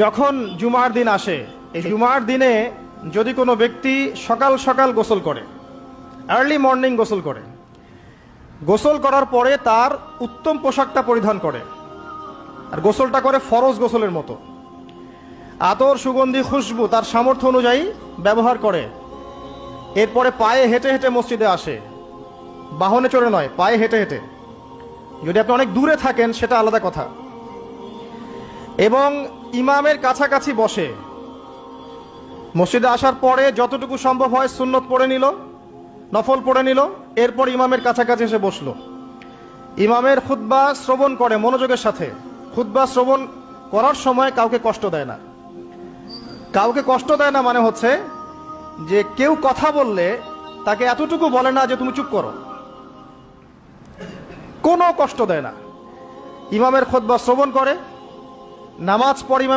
যখন জুমার দিন আসে, এই জুমার দিনে যদি কোনো ব্যক্তি সকাল সকাল গোসল করে, আর্লি মর্নিং গোসল করে, গোসল করার পরে তার উত্তম পোশাকটা পরিধান করে আর গোসলটা করে ফরজ গোসলের মতো, আতর সুগন্ধি খুশবু তার সামর্থ্য অনুযায়ী ব্যবহার করে, এরপরে পায়ে হেঁটে হেঁটে মসজিদে আসে, বাহনে চড়ে নয়, পায়ে হেঁটে হেঁটে। যদি আপনি অনেক দূরে থাকেন সেটা আলাদা কথা। এবং ইমামের কাছাকাছি বসে, মসজিদে আসার পরে যতটুকু সম্ভব হয় সুন্নত পড়ে নিল, নফল পড়ে নিল, এরপর ইমামের কাছাকাছি এসে বসলো, ইমামের খুতবা শ্রবণ করে মনোযোগের সাথে। খুতবা শ্রবণ করার সময় কাউকে কষ্ট দেয় না। কাউকে কষ্ট দেয় না মানে হচ্ছে যে কেউ কথা বললে তাকে এতটুকু বলে না যে তুমি চুপ করো, কোনো কষ্ট দেয় না। ইমামের খুতবা শ্রবণ করে, নামাজ পড়ে